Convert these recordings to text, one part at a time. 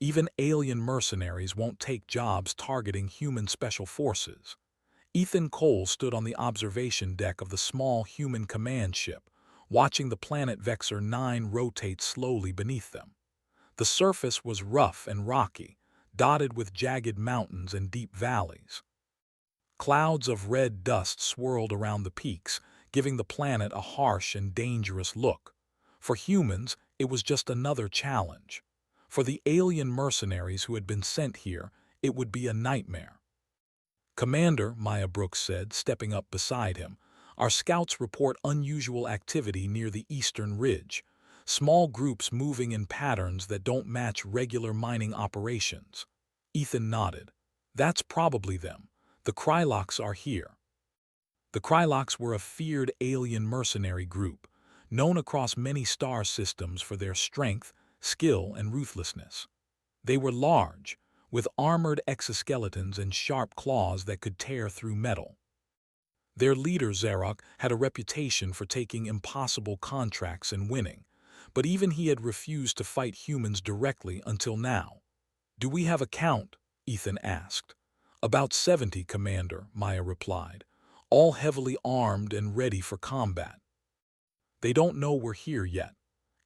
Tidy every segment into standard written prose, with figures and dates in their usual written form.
Even alien mercenaries won't take jobs targeting human special forces. Ethan Cole stood on the observation deck of the small human command ship, watching the planet Vexor 9 rotate slowly beneath them. The surface was rough and rocky, dotted with jagged mountains and deep valleys. Clouds of red dust swirled around the peaks, giving the planet a harsh and dangerous look. For humans, it was just another challenge. For the alien mercenaries who had been sent here, it would be a nightmare. "Commander," Maya Brooks said, stepping up beside him, "our scouts report unusual activity near the eastern ridge. Small groups moving in patterns that don't match regular mining operations." Ethan nodded. "That's probably them. The Kryloks are here." The Kryloks were a feared alien mercenary group, known across many star systems for their strength, skill, and ruthlessness. They were large, with armored exoskeletons and sharp claws that could tear through metal. Their leader, Zarok, had a reputation for taking impossible contracts and winning, but even he had refused to fight humans directly until now. "Do we have a count?" Ethan asked. "About 70, Commander," Maya replied, "all heavily armed and ready for combat." "They don't know we're here yet."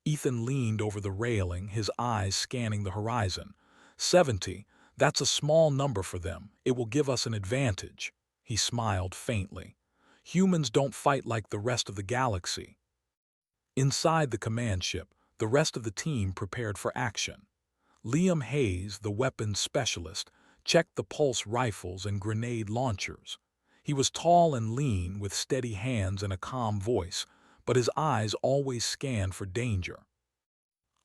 Ethan leaned over the railing, his eyes scanning the horizon. 70, that's a small number for them. It will give us an advantage." He smiled faintly. "Humans don't fight like the rest of the galaxy." Inside the command ship, the rest of the team prepared for action. Liam Hayes, the weapons specialist, checked the pulse rifles and grenade launchers. He was tall and lean, with steady hands and a calm voice, but his eyes always scanned for danger.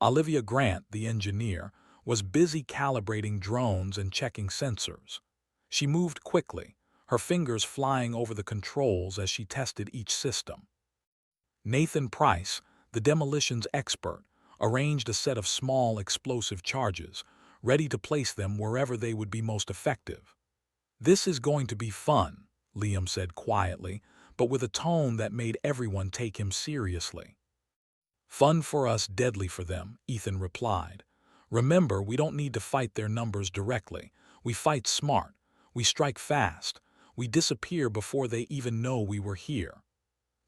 Olivia Grant, the engineer, was busy calibrating drones and checking sensors. She moved quickly, her fingers flying over the controls as she tested each system. Nathan Price, the demolitions expert, arranged a set of small explosive charges, ready to place them wherever they would be most effective. "This is going to be fun," Liam said quietly, but with a tone that made everyone take him seriously. "Fun for us, deadly for them," Ethan replied. "Remember, we don't need to fight their numbers directly. We fight smart. We strike fast. We disappear before they even know we were here."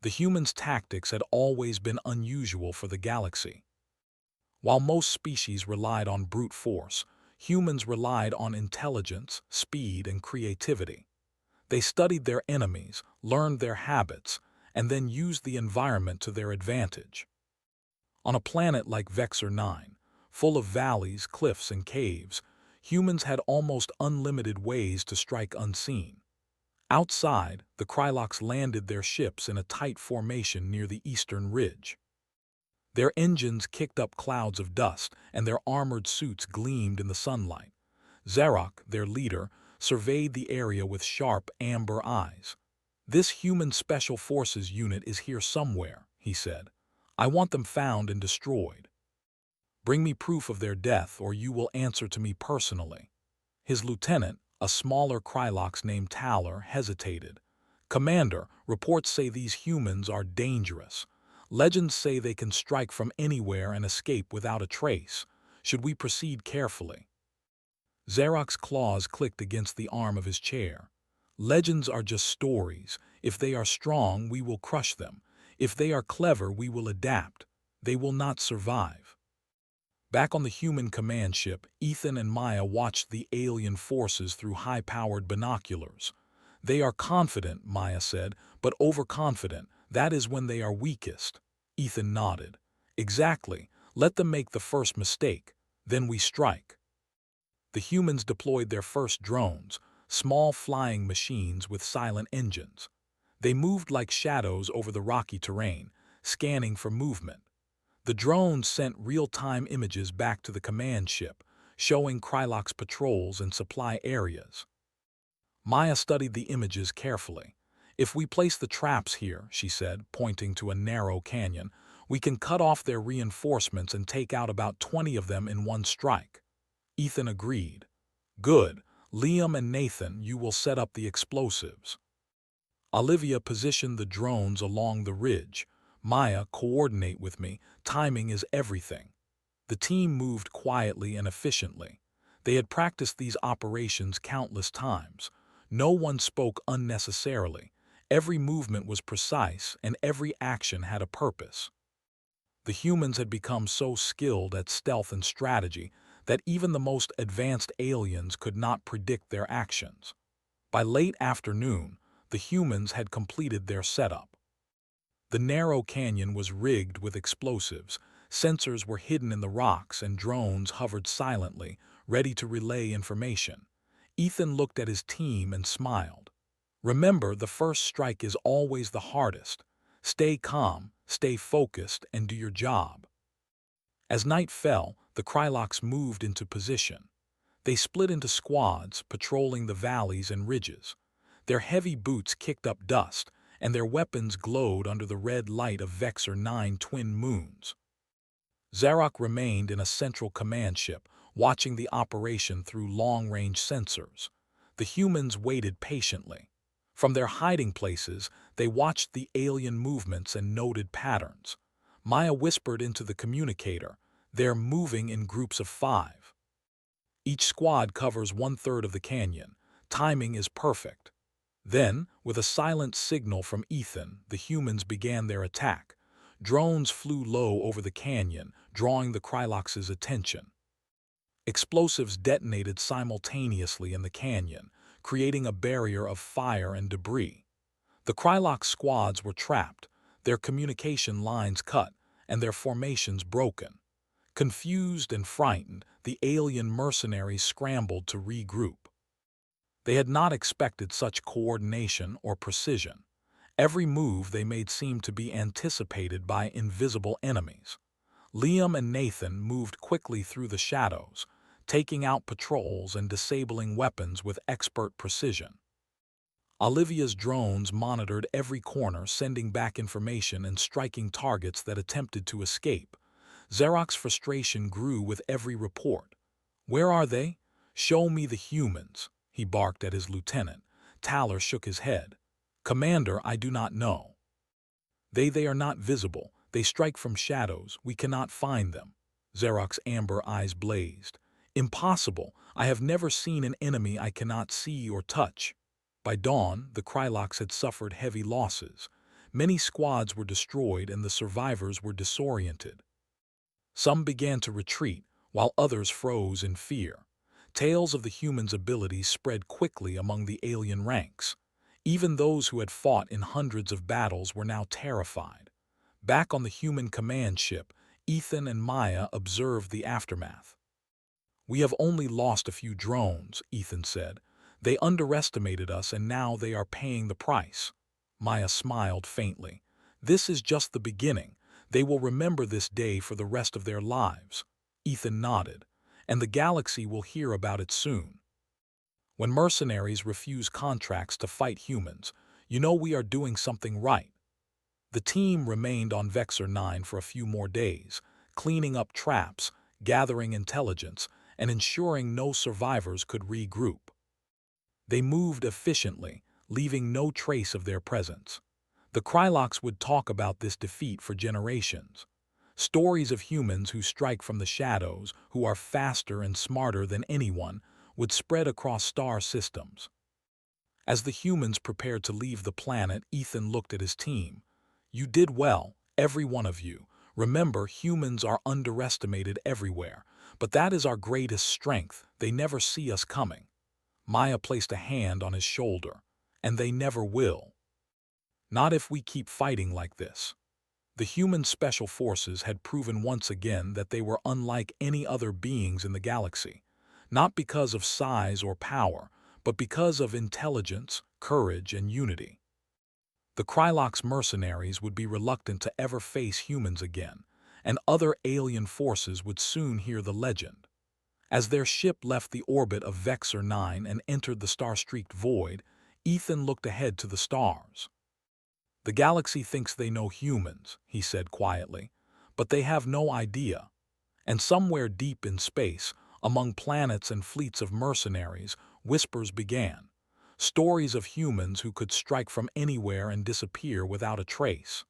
The humans' tactics had always been unusual for the galaxy. While most species relied on brute force, humans relied on intelligence, speed, and creativity. They studied their enemies, learned their habits, and then used the environment to their advantage. On a planet like Vexor 9, full of valleys, cliffs, and caves, humans had almost unlimited ways to strike unseen. Outside, the Kryloks landed their ships in a tight formation near the eastern ridge. Their engines kicked up clouds of dust, and their armored suits gleamed in the sunlight. Zarok, their leader, surveyed the area with sharp, amber eyes. "This human special forces unit is here somewhere," he said. "I want them found and destroyed. Bring me proof of their death, or you will answer to me personally." His lieutenant, a smaller Krylox named Taller, hesitated. "Commander, reports say these humans are dangerous. Legends say they can strike from anywhere and escape without a trace. Should we proceed carefully?" Zarok's claws clicked against the arm of his chair. "Legends are just stories. If they are strong, we will crush them. If they are clever, we will adapt. They will not survive." Back on the human command ship, Ethan and Maya watched the alien forces through high-powered binoculars. "They are confident," Maya said, "but overconfident. That is when they are weakest." Ethan nodded. "Exactly. Let them make the first mistake. Then we strike." The humans deployed their first drones, small flying machines with silent engines. They moved like shadows over the rocky terrain, scanning for movement. The drones sent real-time images back to the command ship, showing Krylox patrols and supply areas. Maya studied the images carefully. "If we place the traps here," she said, pointing to a narrow canyon, "we can cut off their reinforcements and take out about 20 of them in one strike." Ethan agreed. "Good. Liam and Nathan, you will set up the explosives. Olivia, position the drones along the ridge. Maya, coordinate with me. Timing is everything." The team moved quietly and efficiently. They had practiced these operations countless times. No one spoke unnecessarily. Every movement was precise, and every action had a purpose. The humans had become so skilled at stealth and strategy that even the most advanced aliens could not predict their actions. By late afternoon, the humans had completed their setup. The narrow canyon was rigged with explosives, sensors were hidden in the rocks, and drones hovered silently, ready to relay information. Ethan looked at his team and smiled. Remember, the first strike is always the hardest. Stay calm, stay focused, and do your job. As night fell, the Kryloks moved into position. They split into squads, patrolling the valleys and ridges. Their heavy boots kicked up dust, and their weapons glowed under the red light of Vexor 9 twin moons. Zarok remained in a central command ship, watching the operation through long-range sensors. The humans waited patiently. From their hiding places, they watched the alien movements and noted patterns. Maya whispered into the communicator, "They're moving in groups of 5. Each squad covers 1/3 of the canyon. Timing is perfect." Then, with a silent signal from Ethan, the humans began their attack. Drones flew low over the canyon, drawing the Kryloks' attention. Explosives detonated simultaneously in the canyon, creating a barrier of fire and debris. The Krylok squads were trapped, their communication lines cut, and their formations broken. Confused and frightened, the alien mercenaries scrambled to regroup. They had not expected such coordination or precision. Every move they made seemed to be anticipated by invisible enemies. Liam and Nathan moved quickly through the shadows, taking out patrols and disabling weapons with expert precision. Olivia's drones monitored every corner, sending back information and striking targets that attempted to escape. Zarok's frustration grew with every report. "Where are they? Show me the humans," he barked at his lieutenant. Taller shook his head. "Commander, I do not know. They are not visible. They strike from shadows. We cannot find them." Zarok's amber eyes blazed. "Impossible. I have never seen an enemy I cannot see or touch." By dawn, the Kryloks had suffered heavy losses. Many squads were destroyed and the survivors were disoriented. Some began to retreat, while others froze in fear. Tales of the humans' abilities spread quickly among the alien ranks. Even those who had fought in hundreds of battles were now terrified. Back on the human command ship, Ethan and Maya observed the aftermath. "We have only lost a few drones," Ethan said. "They underestimated us and now they are paying the price." Maya smiled faintly. "This is just the beginning. They will remember this day for the rest of their lives." Ethan nodded. "And the galaxy will hear about it soon. When mercenaries refuse contracts to fight humans, you know we are doing something right." The team remained on Vexor 9 for a few more days, cleaning up traps, gathering intelligence, and ensuring no survivors could regroup. They moved efficiently, leaving no trace of their presence. The Kryloks would talk about this defeat for generations. Stories of humans who strike from the shadows, who are faster and smarter than anyone, would spread across star systems. As the humans prepared to leave the planet, Ethan looked at his team. "You did well, every one of you. Remember, humans are underestimated everywhere, but that is our greatest strength. They never see us coming." Maya placed a hand on his shoulder. "And they never will. Not if we keep fighting like this." The human special forces had proven once again that they were unlike any other beings in the galaxy, not because of size or power, but because of intelligence, courage, and unity. The Kryloks mercenaries would be reluctant to ever face humans again, and other alien forces would soon hear the legend. As their ship left the orbit of Vexor 9 and entered the star-streaked void, Ethan looked ahead to the stars. "The galaxy thinks they know humans," he said quietly, "but they have no idea." And somewhere deep in space, among planets and fleets of mercenaries, whispers began. Stories of humans who could strike from anywhere and disappear without a trace.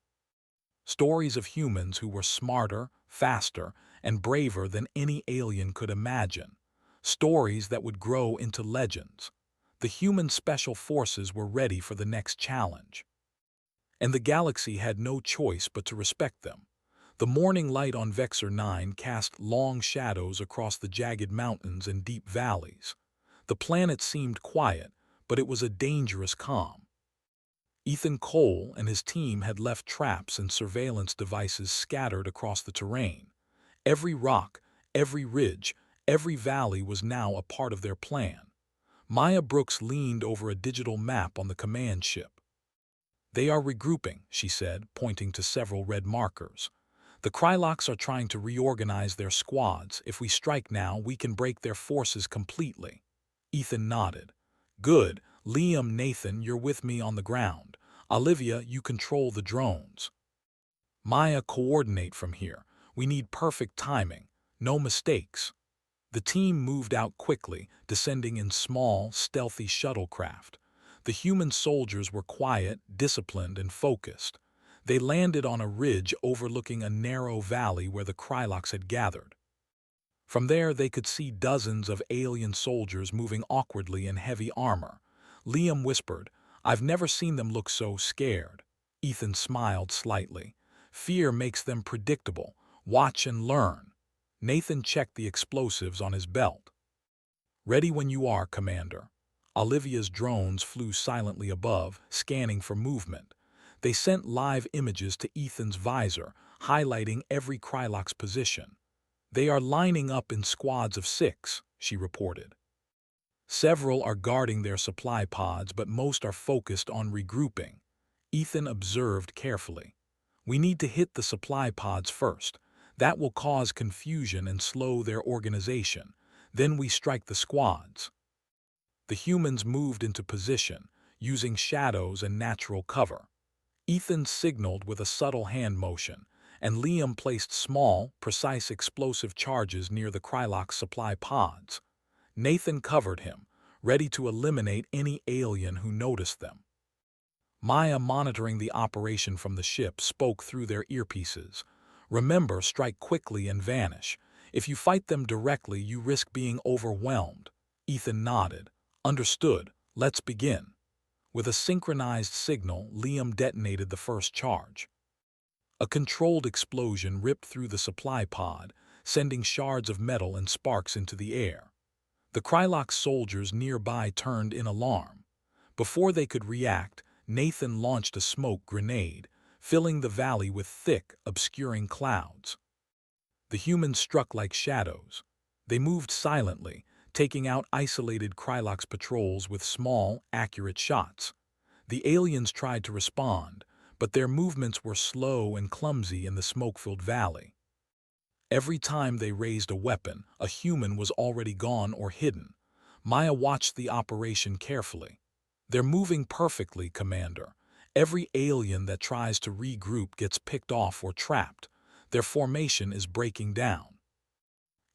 Stories of humans who were smarter, faster, and braver than any alien could imagine. Stories that would grow into legends. The human special forces were ready for the next challenge. And the galaxy had no choice but to respect them. The morning light on Vexor 9 cast long shadows across the jagged mountains and deep valleys. The planet seemed quiet, but it was a dangerous calm. Ethan Cole and his team had left traps and surveillance devices scattered across the terrain. Every rock, every ridge, every valley was now a part of their plan. Maya Brooks leaned over a digital map on the command ship. "They are regrouping," she said, pointing to several red markers. "The Kryloks are trying to reorganize their squads. If we strike now, we can break their forces completely." Ethan nodded. "Good. Liam, Nathan, you're with me on the ground. Olivia, you control the drones. Maya, coordinate from here. We need perfect timing. No mistakes." The team moved out quickly, descending in small, stealthy shuttlecraft. The human soldiers were quiet, disciplined, and focused. They landed on a ridge overlooking a narrow valley where the Kryloks had gathered. From there, they could see dozens of alien soldiers moving awkwardly in heavy armor. Liam whispered, "I've never seen them look so scared." Ethan smiled slightly. "Fear makes them predictable. Watch and learn." Nathan checked the explosives on his belt. "Ready when you are, Commander." Olivia's drones flew silently above, scanning for movement. They sent live images to Ethan's visor, highlighting every Krylok's position. "They are lining up in squads of 6, she reported. "Several are guarding their supply pods, but most are focused on regrouping." Ethan observed carefully. "We need to hit the supply pods first. That will cause confusion and slow their organization. Then we strike the squads." The humans moved into position, using shadows and natural cover. Ethan signaled with a subtle hand motion, and Liam placed small, precise explosive charges near the Krylok's supply pods. Nathan covered him, ready to eliminate any alien who noticed them. Maya, monitoring the operation from the ship, spoke through their earpieces. "Remember, strike quickly and vanish. If you fight them directly, you risk being overwhelmed." Ethan nodded. "Understood. Let's begin." With a synchronized signal, Liam detonated the first charge. A controlled explosion ripped through the supply pod, sending shards of metal and sparks into the air. The Krylok soldiers nearby turned in alarm. Before they could react, Nathan launched a smoke grenade, filling the valley with thick, obscuring clouds. The humans struck like shadows. They moved silently, taking out isolated Krylok's patrols with small, accurate shots. The aliens tried to respond, but their movements were slow and clumsy in the smoke-filled valley. Every time they raised a weapon, a human was already gone or hidden. Maya watched the operation carefully. "They're moving perfectly, Commander. Every alien that tries to regroup gets picked off or trapped. Their formation is breaking down."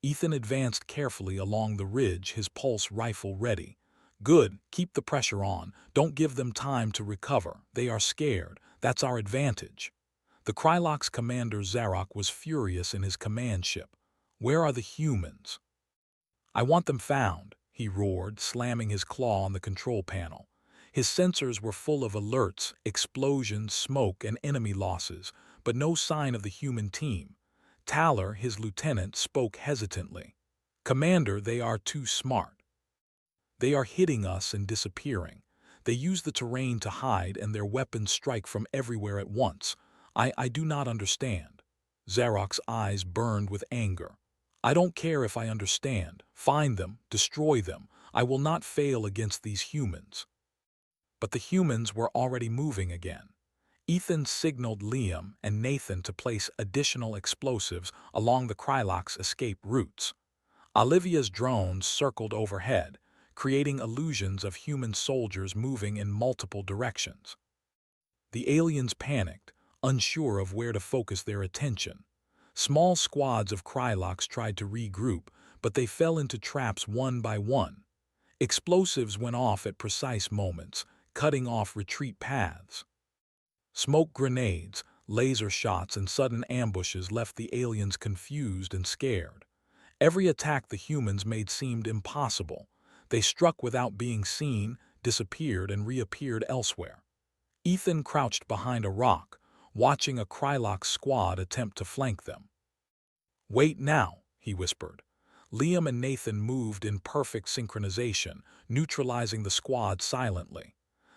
Ethan advanced carefully along the ridge, his pulse rifle ready. "Good, keep the pressure on. Don't give them time to recover. They are scared. That's our advantage." The Krylok's commander Zarok was furious in his command ship. "Where are the humans?" "I want them found," he roared, slamming his claw on the control panel. His sensors were full of alerts, explosions, smoke, and enemy losses, but no sign of the human team. Taller, his lieutenant, spoke hesitantly. "Commander, they are too smart. They are hitting us and disappearing. They use the terrain to hide, and their weapons strike from everywhere at once. I do not understand." Zarok's eyes burned with anger. "I don't care if I understand. Find them, destroy them. I will not fail against these humans." But the humans were already moving again. Ethan signaled Liam and Nathan to place additional explosives along the Krylok's escape routes. Olivia's drones circled overhead, creating illusions of human soldiers moving in multiple directions. The aliens panicked, unsure of where to focus their attention. Small squads of Kryloks tried to regroup, but they fell into traps one by one. Explosives went off at precise moments, cutting off retreat paths. Smoke grenades, Laser shots and sudden ambushes left the aliens confused and scared. Every attack the humans made seemed impossible. They struck without being seen, disappeared, and reappeared elsewhere. Ethan crouched behind a rock, watching a Krylock squad attempt to flank them. "Wait now," he whispered. Liam and Nathan moved in perfect synchronization, neutralizing the squad silently.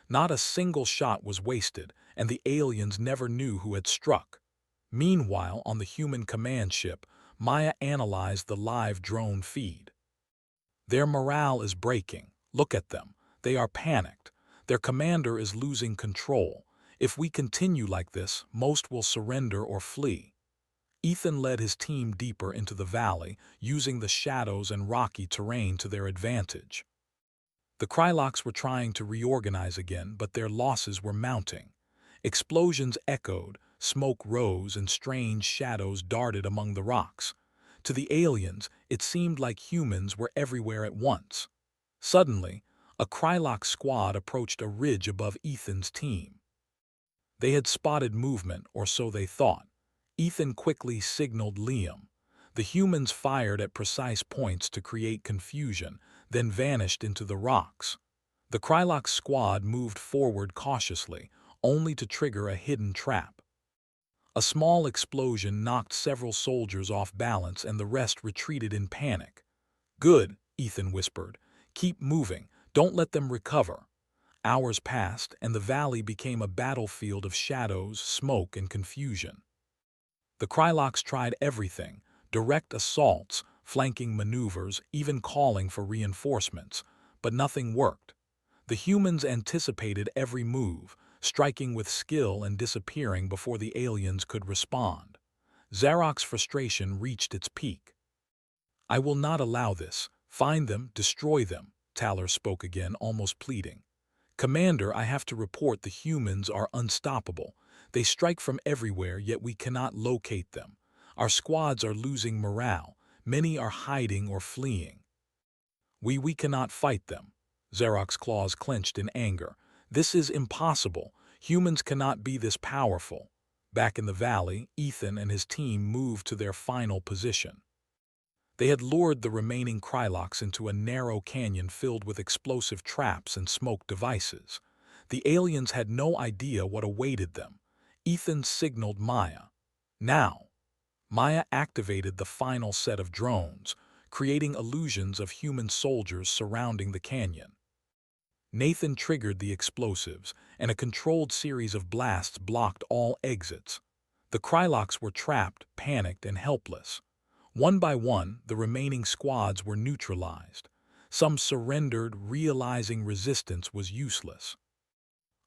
Not a single shot was wasted, and the aliens never knew who had struck. Meanwhile, on the human command ship, Maya analyzed the live drone feed. "Their morale is breaking. Look at them. They are panicked. Their commander is losing control. If we continue like this, most will surrender or flee." Ethan led his team deeper into the valley, using the shadows and rocky terrain to their advantage. The Krylocks were trying to reorganize again, but their losses were mounting. Explosions echoed, smoke rose, and strange shadows darted among the rocks. To the aliens, it seemed like humans were everywhere at once. Suddenly, a Krylock squad approached a ridge above Ethan's team. They had spotted movement, or so they thought. Ethan quickly signaled Liam. The humans fired at precise points to create confusion, then vanished into the rocks. The Krylock squad moved forward cautiously, only to trigger a hidden trap. A small explosion knocked several soldiers off balance and the rest retreated in panic. "Good," Ethan whispered. "Keep moving. Don't let them recover." Hours passed, and the valley became a battlefield of shadows, smoke, and confusion. The Krylocks tried everything: direct assaults, flanking maneuvers, even calling for reinforcements, but nothing worked. The humans anticipated every move, striking with skill and disappearing before the aliens could respond. Zarok's frustration reached its peak. "I will not allow this. Find them, destroy them," Taller spoke again, almost pleading. "Commander, I have to report the humans are unstoppable. They strike from everywhere, yet we cannot locate them. Our squads are losing morale. Many are hiding or fleeing. We cannot fight them." Zarok's claws clenched in anger. "This is impossible. Humans cannot be this powerful." Back in the valley, Ethan and his team moved to their final position. They had lured the remaining Krylocks into a narrow canyon filled with explosive traps and smoke devices. The aliens had no idea what awaited them. Ethan signaled Maya. "Now." Maya activated the final set of drones, creating illusions of human soldiers surrounding the canyon. Nathan triggered the explosives, and a controlled series of blasts blocked all exits. The Krylocks were trapped, panicked, and helpless. One by one, the remaining squads were neutralized. Some surrendered, realizing resistance was useless.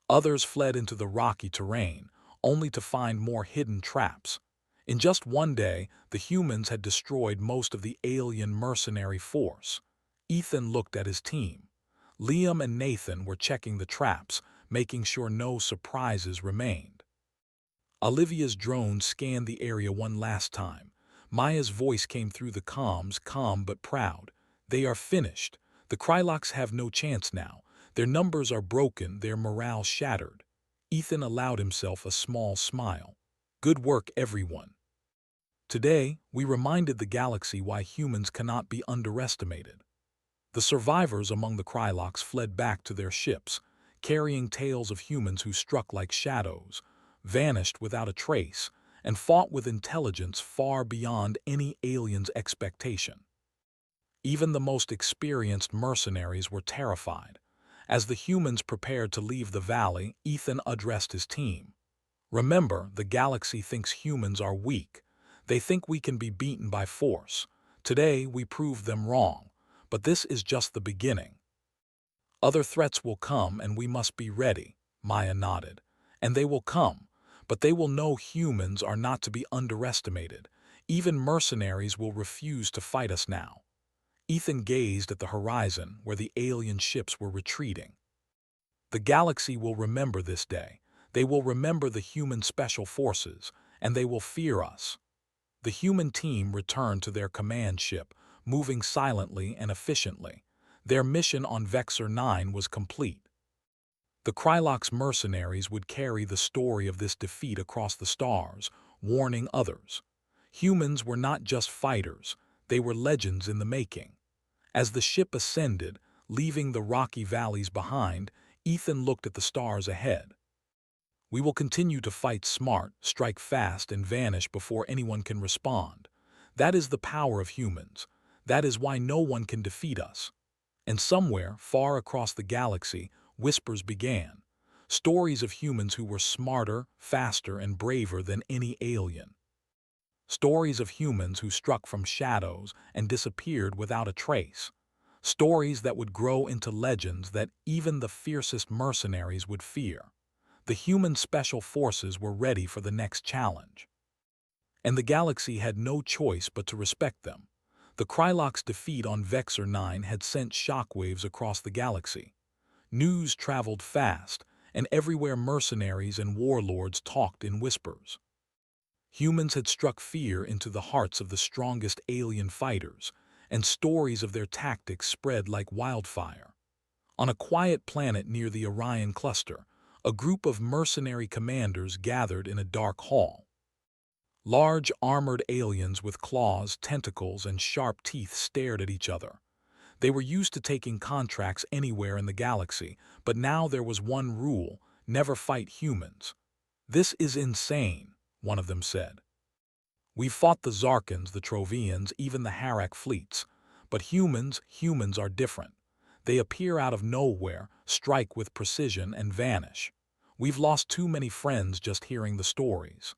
Others fled into the rocky terrain, only to find more hidden traps. In just one day, the humans had destroyed most of the alien mercenary force. Ethan looked at his team. Liam and Nathan were checking the traps, making sure no surprises remained. Olivia's drone scanned the area one last time. Maya's voice came through the comms, calm but proud. "They are finished. The Krylocks have no chance now. Their numbers are broken, their morale shattered." Ethan allowed himself a small smile. "Good work, everyone. Today, we reminded the galaxy why humans cannot be underestimated." The survivors among the Krylocks fled back to their ships, carrying tales of humans who struck like shadows, vanished without a trace, and fought with intelligence far beyond any alien's expectation. Even the most experienced mercenaries were terrified. As the humans prepared to leave the valley, Ethan addressed his team. "Remember, the galaxy thinks humans are weak. They think we can be beaten by force. Today, we proved them wrong, but this is just the beginning. Other threats will come and we must be ready." Maya nodded. "And they will come, but they will know humans are not to be underestimated. Even mercenaries will refuse to fight us now." Ethan gazed at the horizon where the alien ships were retreating. "The galaxy will remember this day. They will remember the human special forces, and they will fear us." The human team returned to their command ship, moving silently and efficiently. Their mission on Vexor 9 was complete. The Krylok's mercenaries would carry the story of this defeat across the stars, warning others. Humans were not just fighters, they were legends in the making. As the ship ascended, leaving the rocky valleys behind, Ethan looked at the stars ahead. We will continue to fight smart, strike fast, and vanish before anyone can respond. That is the power of humans. That is why no one can defeat us. And somewhere, far across the galaxy, whispers began. Stories of humans who were smarter, faster, and braver than any alien. Stories of humans who struck from shadows and disappeared without a trace. Stories that would grow into legends that even the fiercest mercenaries would fear. The human special forces were ready for the next challenge. And the galaxy had no choice but to respect them. The Krylok's defeat on Vexor 9 had sent shockwaves across the galaxy. News traveled fast, and everywhere mercenaries and warlords talked in whispers. Humans had struck fear into the hearts of the strongest alien fighters, and stories of their tactics spread like wildfire. On a quiet planet near the Orion cluster, a group of mercenary commanders gathered in a dark hall. Large, armored aliens with claws, tentacles, and sharp teeth stared at each other. They were used to taking contracts anywhere in the galaxy, but now there was one rule: never fight humans. "This is insane," one of them said. "We've fought the Zarkans, the Trovians, even the Harak fleets. But humans are different. They appear out of nowhere, strike with precision, and vanish. We've lost too many friends just hearing the stories."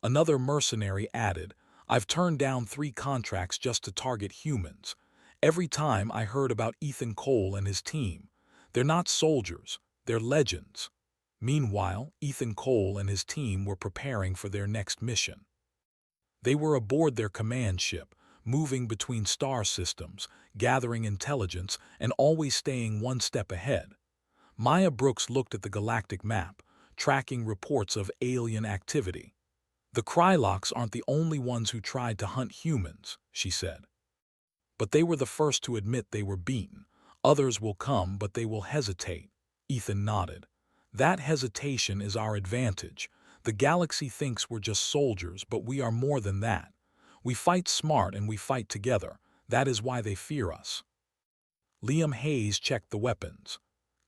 Another mercenary added, "I've turned down 3 contracts just to target humans. Every time I heard about Ethan Cole and his team. They're not soldiers, they're legends." Meanwhile, Ethan Cole and his team were preparing for their next mission. They were aboard their command ship, moving between star systems, gathering intelligence, and always staying one step ahead. Maya Brooks looked at the galactic map, tracking reports of alien activity. "The Kryloks aren't the only ones who tried to hunt humans," she said. "But they were the first to admit they were beaten. Others will come, but they will hesitate." Ethan nodded. "That hesitation is our advantage. The galaxy thinks we're just soldiers, but we are more than that. We fight smart and we fight together. That is why they fear us." Liam Hayes checked the weapons.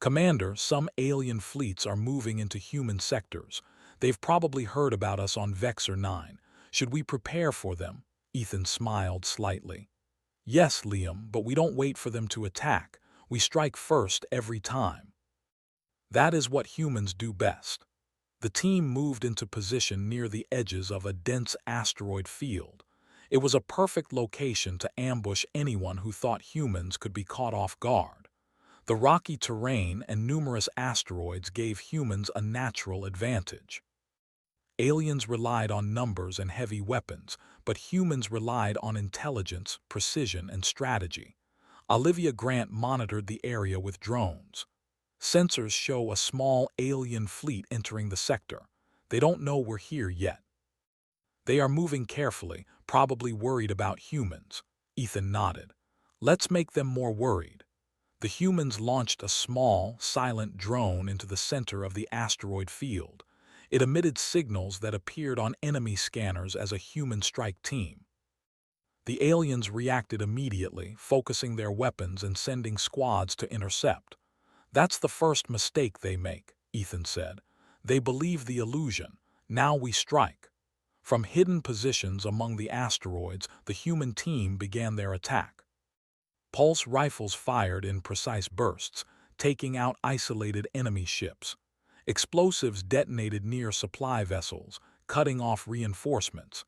"Commander, some alien fleets are moving into human sectors. They've probably heard about us on Vexor 9. Should we prepare for them?" Ethan smiled slightly. "Yes, Liam, but we don't wait for them to attack. We strike first every time. That is what humans do best." The team moved into position near the edges of a dense asteroid field. It was a perfect location to ambush anyone who thought humans could be caught off guard. The rocky terrain and numerous asteroids gave humans a natural advantage. Aliens relied on numbers and heavy weapons, but humans relied on intelligence, precision, and strategy. Olivia Grant monitored the area with drones. "Sensors show a small alien fleet entering the sector. They don't know we're here yet. They are moving carefully, probably worried about humans." Ethan nodded. "Let's make them more worried." The humans launched a small, silent drone into the center of the asteroid field. It emitted signals that appeared on enemy scanners as a human strike team. The aliens reacted immediately, focusing their weapons and sending squads to intercept. "That's the first mistake they make," Ethan said. "They believe the illusion. Now we strike." From hidden positions among the asteroids, the human team began their attack. Pulse rifles fired in precise bursts, taking out isolated enemy ships. Explosives detonated near supply vessels, cutting off reinforcements.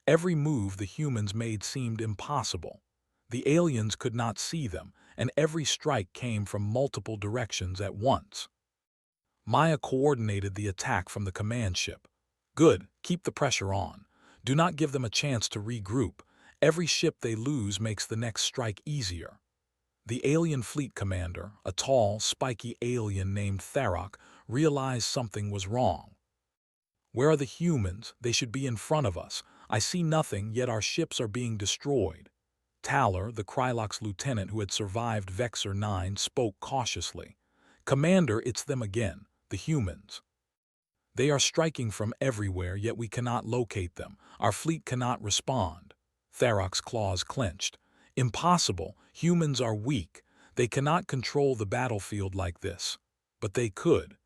Every move the humans made seemed impossible. The aliens could not see them, and every strike came from multiple directions at once. Maya coordinated the attack from the command ship. "Good, keep the pressure on. Do not give them a chance to regroup. Every ship they lose makes the next strike easier." The alien fleet commander, a tall, spiky alien named Tharok, realized something was wrong. "Where are the humans? They should be in front of us. I see nothing, yet our ships are being destroyed." Taller, the Krylok's lieutenant who had survived Vexor 9, spoke cautiously. "Commander, it's them again, the humans. They are striking from everywhere, yet we cannot locate them. Our fleet cannot respond." Tharok's claws clenched. "Impossible. Humans are weak. They cannot control the battlefield like this." But they could.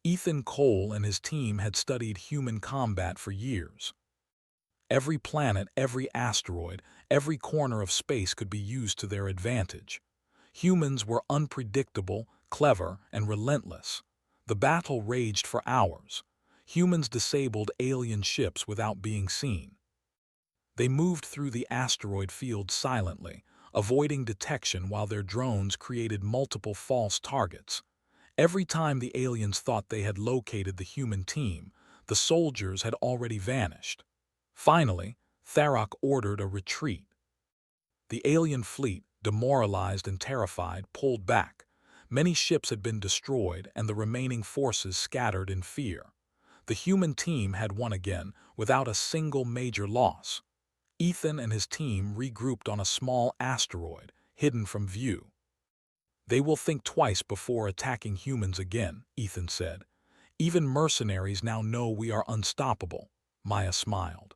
Ethan Cole and his team had studied human combat for years. Every planet, every asteroid, every corner of space could be used to their advantage. Humans were unpredictable, clever, and relentless. The battle raged for hours. Humans disabled alien ships without being seen. They moved through the asteroid field silently, avoiding detection while their drones created multiple false targets. Every time the aliens thought they had located the human team, the soldiers had already vanished. Finally, Tharok ordered a retreat. The alien fleet, demoralized and terrified, pulled back. Many ships had been destroyed and the remaining forces scattered in fear. The human team had won again, without a single major loss. Ethan and his team regrouped on a small asteroid, hidden from view. "They will think twice before attacking humans again," Ethan said. "Even mercenaries now know we are unstoppable." Maya smiled.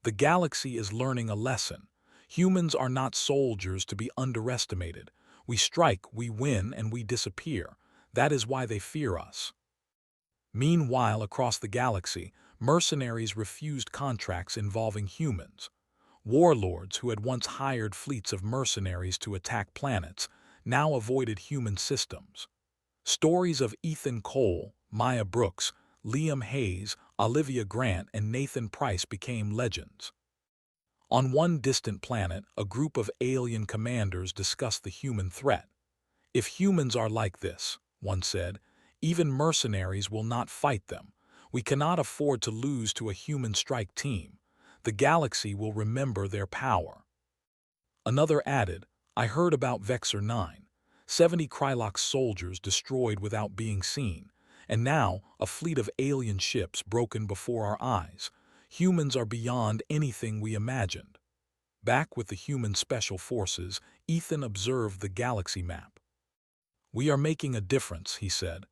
"The galaxy is learning a lesson. Humans are not soldiers to be underestimated. We strike, we win, and we disappear. That is why they fear us." Meanwhile, across the galaxy, mercenaries refused contracts involving humans. Warlords who had once hired fleets of mercenaries to attack planets now avoided human systems. Stories of Ethan Cole, Maya Brooks, Liam Hayes, Olivia Grant, and Nathan Price became legends. On one distant planet, a group of alien commanders discussed the human threat. "If humans are like this," one said, "even mercenaries will not fight them. We cannot afford to lose to a human strike team. The galaxy will remember their power." Another added, "I heard about Vexor 9. 70 Krylox soldiers destroyed without being seen, and now a fleet of alien ships broken before our eyes. Humans are beyond anything we imagined." Back with the human special forces, Ethan observed the galaxy map. "We are making a difference," he said.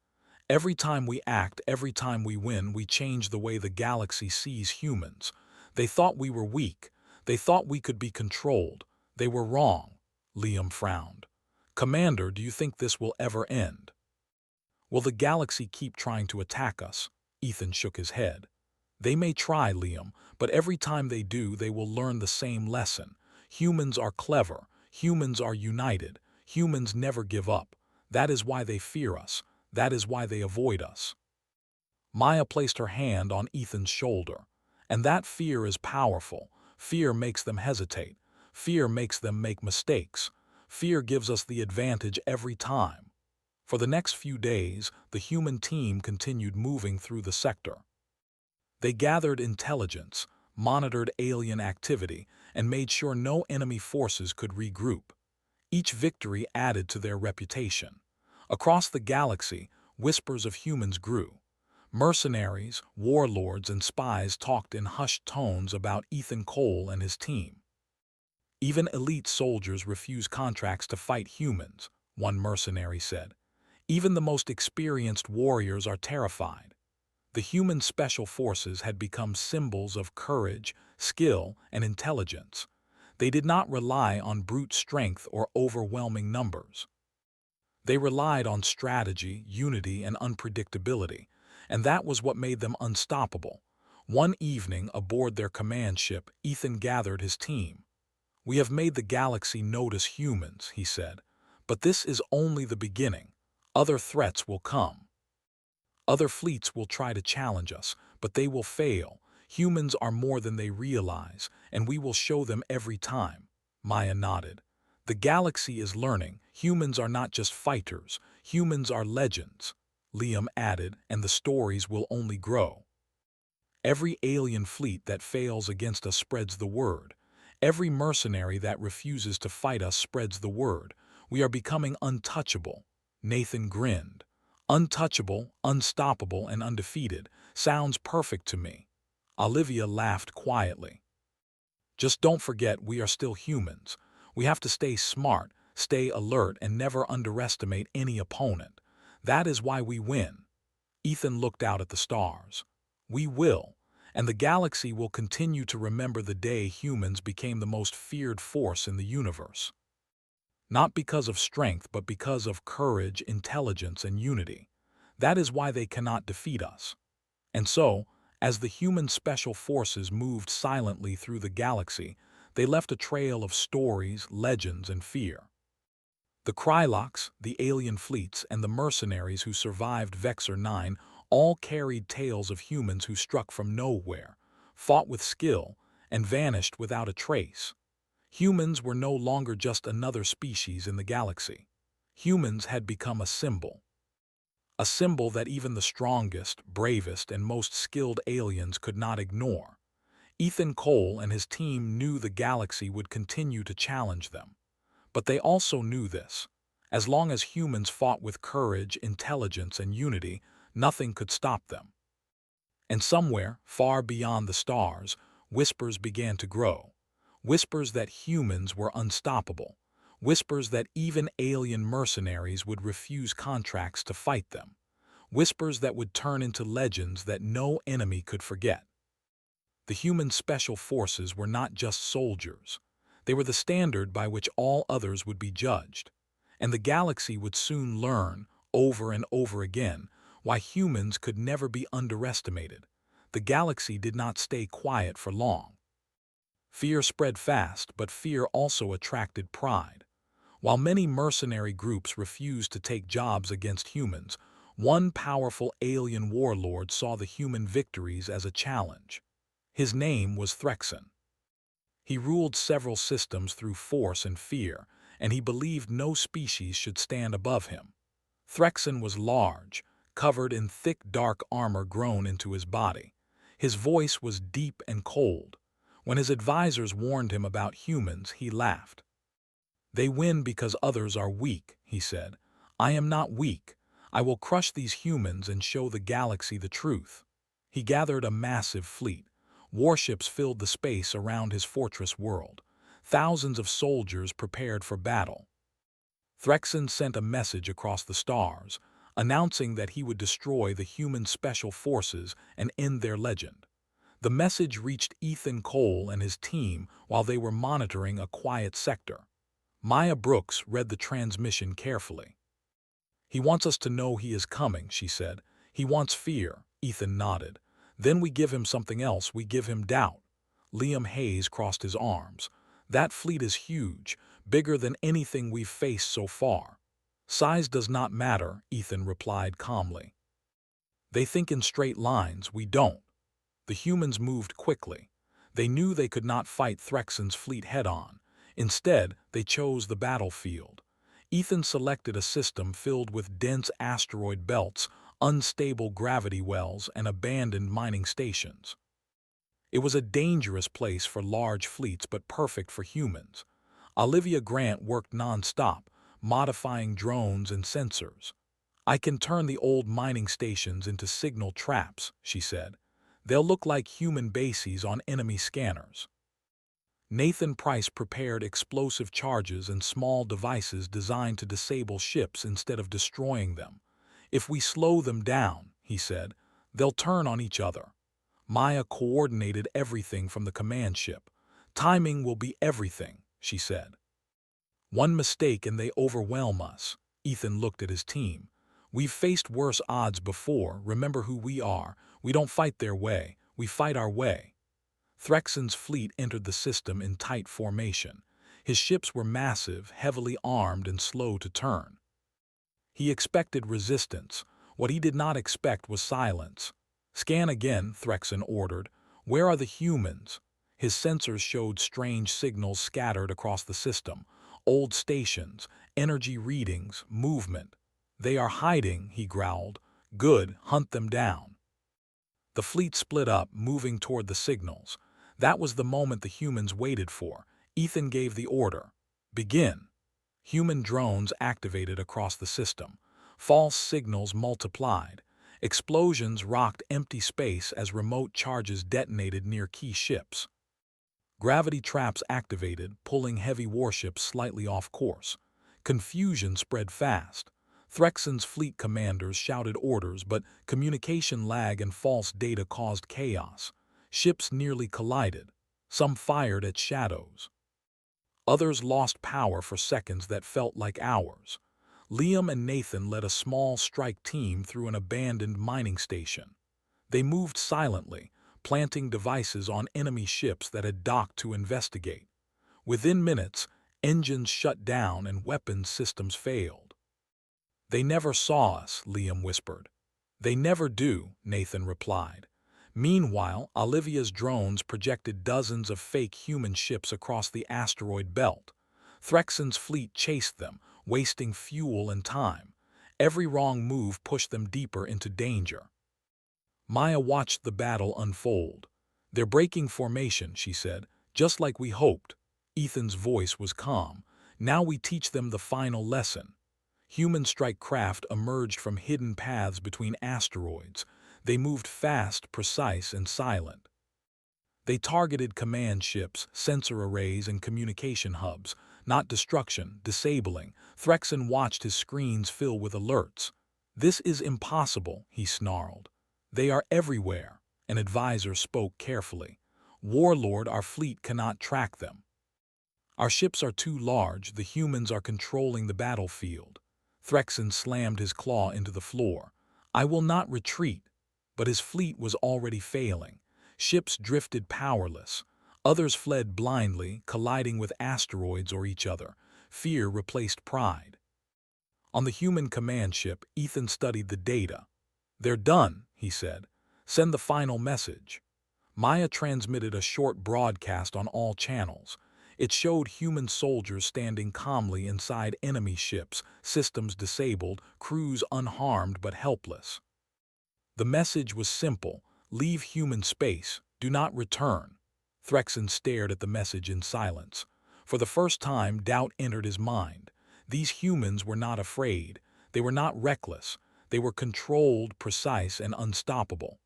"Every time we act, every time we win, we change the way the galaxy sees humans. They thought we were weak. They thought we could be controlled. They were wrong." Liam frowned. "Commander, do you think this will ever end?" "Will the galaxy keep trying to attack us?" Ethan shook his head. "They may try, Liam, but every time they do, they will learn the same lesson. Humans are clever. Humans are united. Humans never give up. That is why they fear us. That is why they avoid us." Maya placed her hand on Ethan's shoulder. "And that fear is powerful. Fear makes them hesitate. Fear makes them make mistakes. Fear gives us the advantage every time." For the next few days, the human team continued moving through the sector. They gathered intelligence, monitored alien activity, and made sure no enemy forces could regroup. Each victory added to their reputation. Across the galaxy, whispers of humans grew. Mercenaries, warlords, and spies talked in hushed tones about Ethan Cole and his team. "Even elite soldiers refuse contracts to fight humans," one mercenary said. "Even the most experienced warriors are terrified." The human special forces had become symbols of courage, skill, and intelligence. They did not rely on brute strength or overwhelming numbers. They relied on strategy, unity, and unpredictability, and that was what made them unstoppable. One evening, aboard their command ship, Ethan gathered his team. "We have made the galaxy notice humans," he said, "but this is only the beginning. Other threats will come. Other fleets will try to challenge us, but they will fail. Humans are more than they realize, and we will show them every time." Maya nodded. "The galaxy is learning. Humans are not just fighters. Humans are legends." Liam added, "and the stories will only grow. Every alien fleet that fails against us spreads the word. Every mercenary that refuses to fight us spreads the word. We are becoming untouchable." Nathan grinned. "Untouchable, unstoppable, and undefeated. Sounds perfect to me." Olivia laughed quietly. "Just don't forget we are still humans. We have to stay smart, stay alert, and never underestimate any opponent. That is why we win. Ethan looked out at the stars. We will, and the galaxy will continue to remember the day humans became the most feared force in the universe. Not because of strength, but because of courage, intelligence, and unity. That is why they cannot defeat us. And so, as the human special forces moved silently through the galaxy, they left a trail of stories, legends, and fear. The Krylocks, the alien fleets, and the mercenaries who survived Vexor 9 all carried tales of humans who struck from nowhere, fought with skill, and vanished without a trace. Humans were no longer just another species in the galaxy. Humans had become a symbol. A symbol that even the strongest, bravest, and most skilled aliens could not ignore. Ethan Cole and his team knew the galaxy would continue to challenge them. But they also knew this. As long as humans fought with courage, intelligence, and unity, nothing could stop them. And somewhere, far beyond the stars, whispers began to grow. Whispers that humans were unstoppable. Whispers that even alien mercenaries would refuse contracts to fight them. Whispers that would turn into legends that no enemy could forget. The human special forces were not just soldiers. They were the standard by which all others would be judged. And the galaxy would soon learn, over and over again, why humans could never be underestimated. The galaxy did not stay quiet for long. Fear spread fast, but fear also attracted pride. While many mercenary groups refused to take jobs against humans, one powerful alien warlord saw the human victories as a challenge. His name was Threxen. He ruled several systems through force and fear, and he believed no species should stand above him. Threxen was large, covered in thick dark armor grown into his body. His voice was deep and cold. When his advisors warned him about humans, he laughed. "They win because others are weak," he said. "I am not weak. I will crush these humans and show the galaxy the truth." He gathered a massive fleet. Warships filled the space around his fortress world. Thousands of soldiers prepared for battle. Threxen sent a message across the stars, announcing that he would destroy the human special forces and end their legend. The message reached Ethan Cole and his team while they were monitoring a quiet sector. Maya Brooks read the transmission carefully. "He wants us to know he is coming," she said. "He wants fear." Ethan nodded. "Then we give him something else. We give him doubt." Liam Hayes crossed his arms. "That fleet is huge, bigger than anything we've faced so far." "Size does not matter," Ethan replied calmly. "They think in straight lines. We don't." The humans moved quickly. They knew they could not fight Threxen's fleet head-on. Instead, they chose the battlefield. Ethan selected a system filled with dense asteroid belts, unstable gravity wells, and abandoned mining stations. It was a dangerous place for large fleets, but perfect for humans. Olivia Grant worked non-stop, modifying drones and sensors. "I can turn the old mining stations into signal traps," she said. "They'll look like human bases on enemy scanners." Nathan Price prepared explosive charges and small devices designed to disable ships instead of destroying them. "If we slow them down," he said, "they'll turn on each other." Maya coordinated everything from the command ship. "Timing will be everything," she said. "One mistake and they overwhelm us." Ethan looked at his team. "We've faced worse odds before. Remember who we are. We don't fight their way. We fight our way." Threxen's fleet entered the system in tight formation. His ships were massive, heavily armed, and slow to turn. He expected resistance. What he did not expect was silence. "Scan again," Threxen ordered. "Where are the humans?" His sensors showed strange signals scattered across the system. Old stations, energy readings, movement. "They are hiding," he growled. "Good, hunt them down." The fleet split up, moving toward the signals. That was the moment the humans waited for. Ethan gave the order. "Begin." Human drones activated across the system. False signals multiplied. Explosions rocked empty space as remote charges detonated near key ships. Gravity traps activated, pulling heavy warships slightly off course. Confusion spread fast. Threxon's fleet commanders shouted orders, but communication lag and false data caused chaos. Ships nearly collided. Some fired at shadows. Others lost power for seconds that felt like hours. Liam and Nathan led a small strike team through an abandoned mining station. They moved silently, planting devices on enemy ships that had docked to investigate. Within minutes, engines shut down and weapons systems failed. "They never saw us," Liam whispered. "They never do," Nathan replied. Meanwhile, Olivia's drones projected dozens of fake human ships across the asteroid belt. Threxon's fleet chased them, wasting fuel and time. Every wrong move pushed them deeper into danger. Maya watched the battle unfold. "They're breaking formation," she said, "just like we hoped." Ethan's voice was calm. "Now we teach them the final lesson." Human strike craft emerged from hidden paths between asteroids. They moved fast, precise, and silent. They targeted command ships, sensor arrays, and communication hubs, not destruction, disabling. Threxon watched his screens fill with alerts. "This is impossible," he snarled. "They are everywhere." An advisor spoke carefully. "Warlord, our fleet cannot track them. Our ships are too large, the humans are controlling the battlefield." Threxon slammed his claw into the floor. "I will not retreat." But his fleet was already failing. Ships drifted powerless. Others fled blindly, colliding with asteroids or each other. Fear replaced pride. On the human command ship, Ethan studied the data. "They're done," he said. "Send the final message." Maya transmitted a short broadcast on all channels. It showed human soldiers standing calmly inside enemy ships, systems disabled, crews unharmed but helpless. The message was simple: leave human space, do not return. Threxon stared at the message in silence. For the first time, doubt entered his mind. These humans were not afraid. They were not reckless. They were controlled, precise, and unstoppable.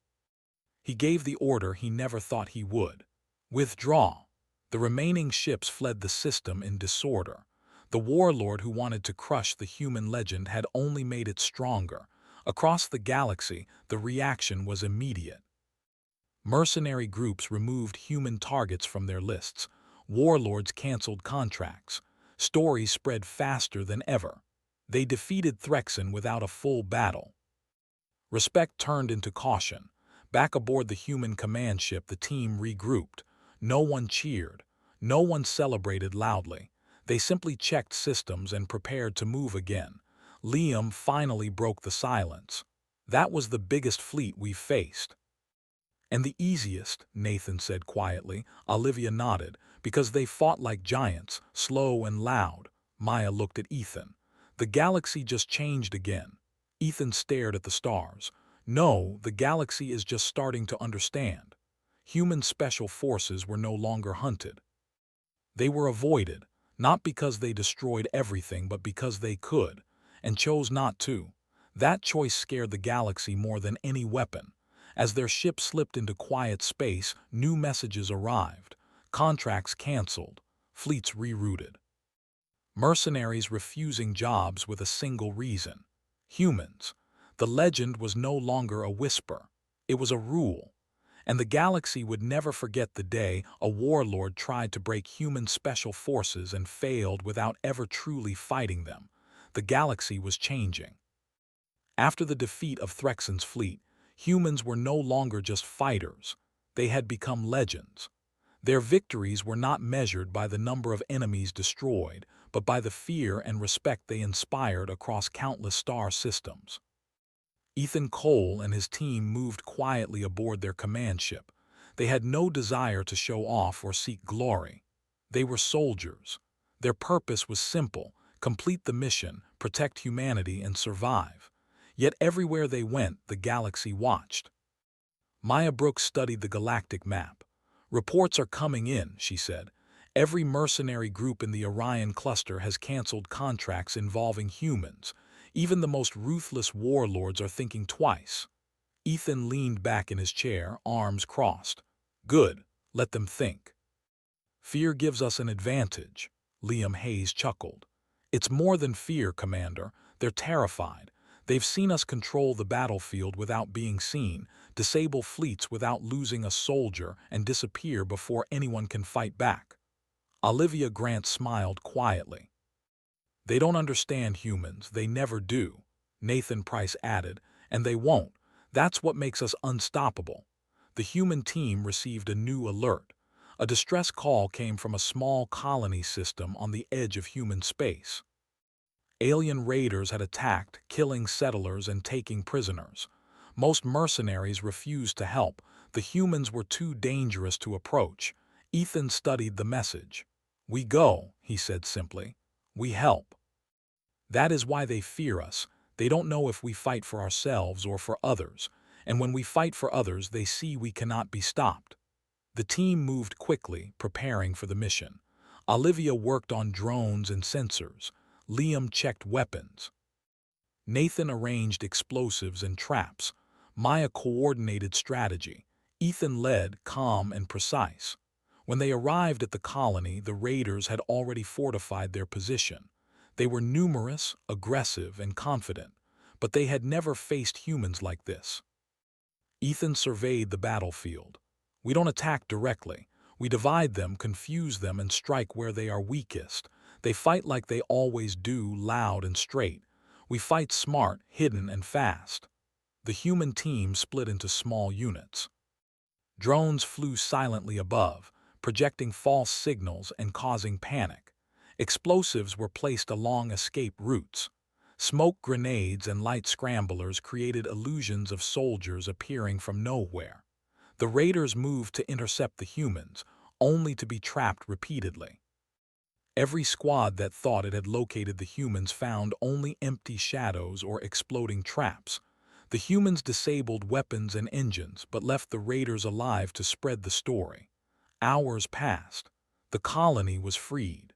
He gave the order he never thought he would. "Withdraw." The remaining ships fled the system in disorder. The warlord who wanted to crush the human legend had only made it stronger. Across the galaxy, the reaction was immediate. Mercenary groups removed human targets from their lists. Warlords canceled contracts. Stories spread faster than ever. They defeated Threxon without a full battle. Respect turned into caution. Back aboard the human command ship, the team regrouped. No one cheered. No one celebrated loudly. They simply checked systems and prepared to move again. Liam finally broke the silence. "That was the biggest fleet we've faced." "And the easiest," Nathan said quietly. Olivia nodded. "Because they fought like giants, slow and loud." Maya looked at Ethan. "The galaxy just changed again." Ethan stared at the stars. "No, the galaxy is just starting to understand." Human special forces were no longer hunted. They were avoided, not because they destroyed everything, but because they could, and chose not to. That choice scared the galaxy more than any weapon. As their ship slipped into quiet space, new messages arrived. Contracts canceled. Fleets rerouted. Mercenaries refusing jobs with a single reason: humans. The legend was no longer a whisper. It was a rule. And the galaxy would never forget the day a warlord tried to break human special forces and failed without ever truly fighting them. The galaxy was changing. After the defeat of Threxon's fleet, humans were no longer just fighters. They had become legends. Their victories were not measured by the number of enemies destroyed, but by the fear and respect they inspired across countless star systems. Ethan Cole and his team moved quietly aboard their command ship. They had no desire to show off or seek glory. They were soldiers. Their purpose was simple: complete the mission, protect humanity, and survive. Yet everywhere they went, the galaxy watched. Maya Brooks studied the galactic map. "Reports are coming in," she said. "Every mercenary group in the Orion cluster has canceled contracts involving humans. Even the most ruthless warlords are thinking twice." Ethan leaned back in his chair, arms crossed. "Good, let them think." "Fear gives us an advantage," Liam Hayes chuckled. "It's more than fear, Commander. They're terrified. They've seen us control the battlefield without being seen, disable fleets without losing a soldier, and disappear before anyone can fight back. Olivia Grant smiled quietly. They don't understand humans, they never do, Nathan Price added, and they won't. That's what makes us unstoppable. The human team received a new alert. A distress call came from a small colony system on the edge of human space. Alien raiders had attacked, killing settlers and taking prisoners. Most mercenaries refused to help. The humans were too dangerous to approach. Ethan studied the message. "We go," he said simply. "We help." That is why they fear us. They don't know if we fight for ourselves or for others. And when we fight for others, they see we cannot be stopped. The team moved quickly, preparing for the mission. Olivia worked on drones and sensors. Liam checked weapons. Nathan arranged explosives and traps. Maya coordinated strategy. Ethan led, calm and precise. When they arrived at the colony, the raiders had already fortified their position. They were numerous, aggressive, and confident, but they had never faced humans like this. Ethan surveyed the battlefield. "We don't attack directly. We divide them, confuse them, and strike where they are weakest. They fight like they always do, loud and straight. We fight smart, hidden, and fast." The human team split into small units. Drones flew silently above, projecting false signals and causing panic. Explosives were placed along escape routes. Smoke grenades and light scramblers created illusions of soldiers appearing from nowhere. The raiders moved to intercept the humans, only to be trapped repeatedly. Every squad that thought it had located the humans found only empty shadows or exploding traps. The humans disabled weapons and engines, but left the raiders alive to spread the story. Hours passed. The colony was freed.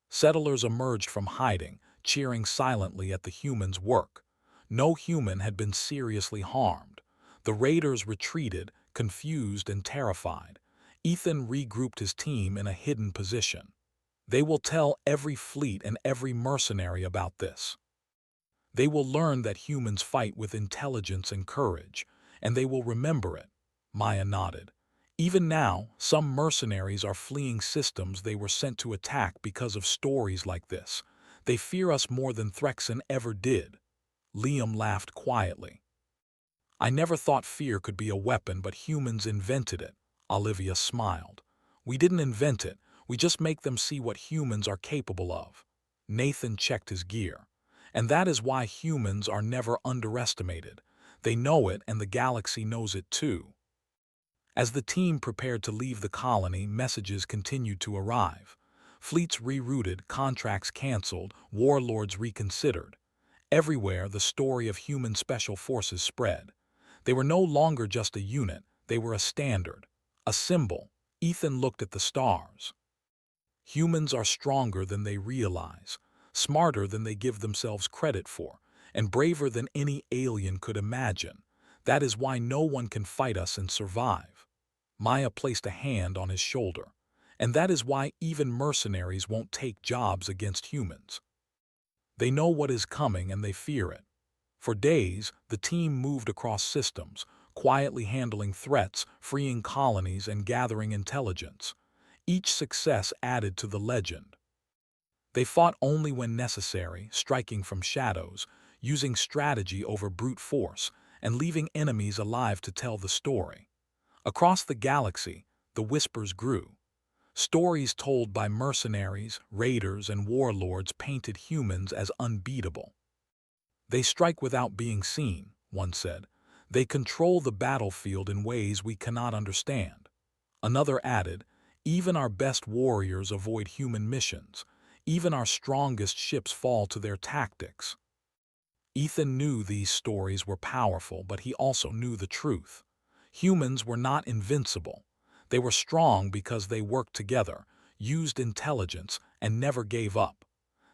Settlers emerged from hiding, cheering silently at the humans' work. No human had been seriously harmed. The raiders retreated, confused and terrified. Ethan regrouped his team in a hidden position. "They will tell every fleet and every mercenary about this. They will learn that humans fight with intelligence and courage, and they will remember it." Maya nodded. "Even now, some mercenaries are fleeing systems they were sent to attack because of stories like this. They fear us more than Threxen ever did." Liam laughed quietly. "I never thought fear could be a weapon, but humans invented it." Olivia smiled. "We didn't invent it, we just make them see what humans are capable of." Nathan checked his gear. "And that is why humans are never underestimated. They know it, and the galaxy knows it too." As the team prepared to leave the colony, messages continued to arrive. Fleets rerouted, contracts canceled, warlords reconsidered. Everywhere, the story of human special forces spread. They were no longer just a unit, they were a standard, a symbol. Ethan looked at the stars. Humans are stronger than they realize, smarter than they give themselves credit for, and braver than any alien could imagine. That is why no one can fight us and survive. Maya placed a hand on his shoulder. "And that is why even mercenaries won't take jobs against humans. They know what is coming and they fear it." For days, the team moved across systems, quietly handling threats, freeing colonies, and gathering intelligence. Each success added to the legend. They fought only when necessary, striking from shadows, using strategy over brute force, and leaving enemies alive to tell the story. Across the galaxy, the whispers grew. Stories told by mercenaries, raiders, and warlords painted humans as unbeatable. "They strike without being seen," one said. "They control the battlefield in ways we cannot understand." Another added, "Even our best warriors avoid human missions. Even our strongest ships fall to their tactics." Ethan knew these stories were powerful, but he also knew the truth. Humans were not invincible. They were strong because they worked together, used intelligence, and never gave up.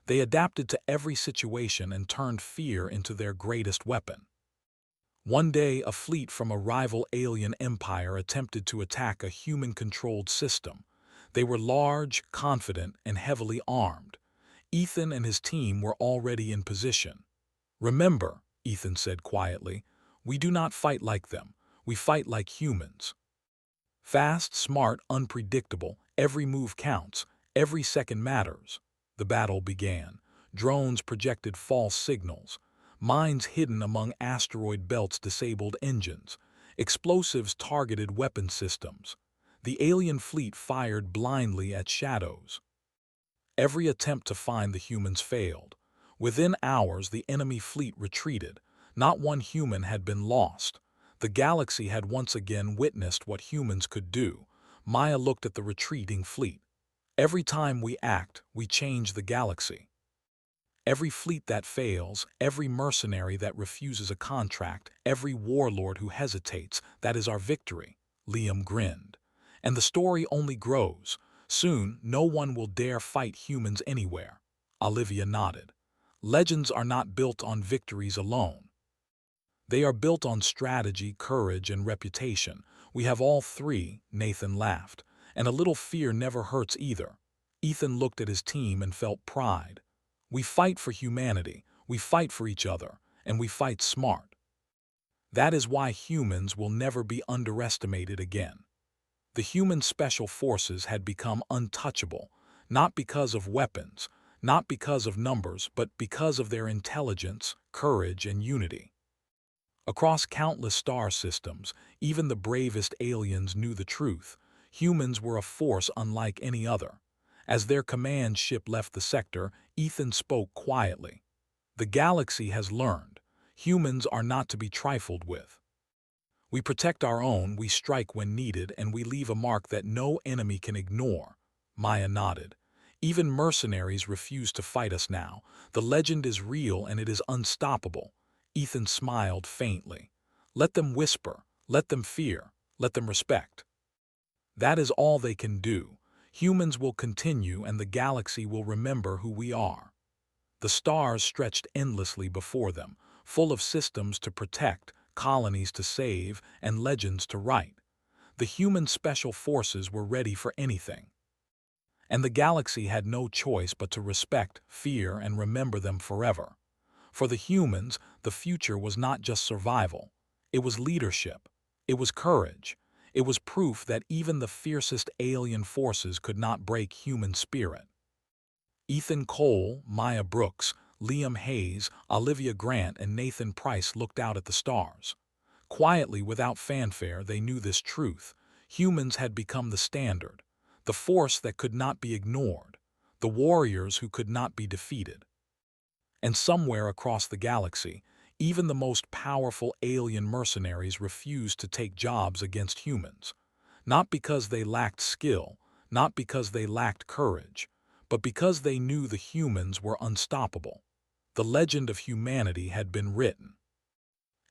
They adapted to every situation and turned fear into their greatest weapon. One day, a fleet from a rival alien empire attempted to attack a human-controlled system. They were large, confident, and heavily armed. Ethan and his team were already in position. "Remember," Ethan said quietly, "we do not fight like them. We fight like humans. Fast, smart, unpredictable, every move counts, every second matters." The battle began. Drones projected false signals. Mines hidden among asteroid belts disabled engines. Explosives targeted weapon systems. The alien fleet fired blindly at shadows. Every attempt to find the humans failed. Within hours, the enemy fleet retreated. Not one human had been lost. The galaxy had once again witnessed what humans could do. Maya looked at the retreating fleet. "Every time we act, we change the galaxy. Every fleet that fails, every mercenary that refuses a contract, every warlord who hesitates, that is our victory." Liam grinned. "And the story only grows. Soon, no one will dare fight humans anywhere." Olivia nodded. "Legends are not built on victories alone. They are built on strategy, courage, and reputation. We have all three," Nathan laughed. "And a little fear never hurts either." Ethan looked at his team and felt pride. "We fight for humanity, we fight for each other, and we fight smart. That is why humans will never be underestimated again." The human special forces had become untouchable, not because of weapons, not because of numbers, but because of their intelligence, courage, and unity. Across countless star systems, even the bravest aliens knew the truth. Humans were a force unlike any other. As their command ship left the sector, Ethan spoke quietly. "The galaxy has learned. Humans are not to be trifled with. We protect our own, we strike when needed, and we leave a mark that no enemy can ignore." Maya nodded. "Even mercenaries refuse to fight us now. The legend is real and it is unstoppable." Ethan smiled faintly. "Let them whisper, let them fear, let them respect. That is all they can do. Humans will continue and the galaxy will remember who we are." The stars stretched endlessly before them, full of systems to protect, colonies to save, and legends to write. The human special forces were ready for anything. And the galaxy had no choice but to respect, fear, and remember them forever. For the humans, the future was not just survival. It was leadership. It was courage. It was proof that even the fiercest alien forces could not break human spirit. Ethan Cole, Maya Brooks, Liam Hayes, Olivia Grant, and Nathan Price looked out at the stars. Quietly, without fanfare, they knew this truth. Humans had become the standard, the force that could not be ignored, the warriors who could not be defeated. And somewhere across the galaxy, even the most powerful alien mercenaries refused to take jobs against humans. Not because they lacked skill, not because they lacked courage, but because they knew the humans were unstoppable. The legend of humanity had been written,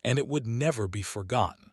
and it would never be forgotten.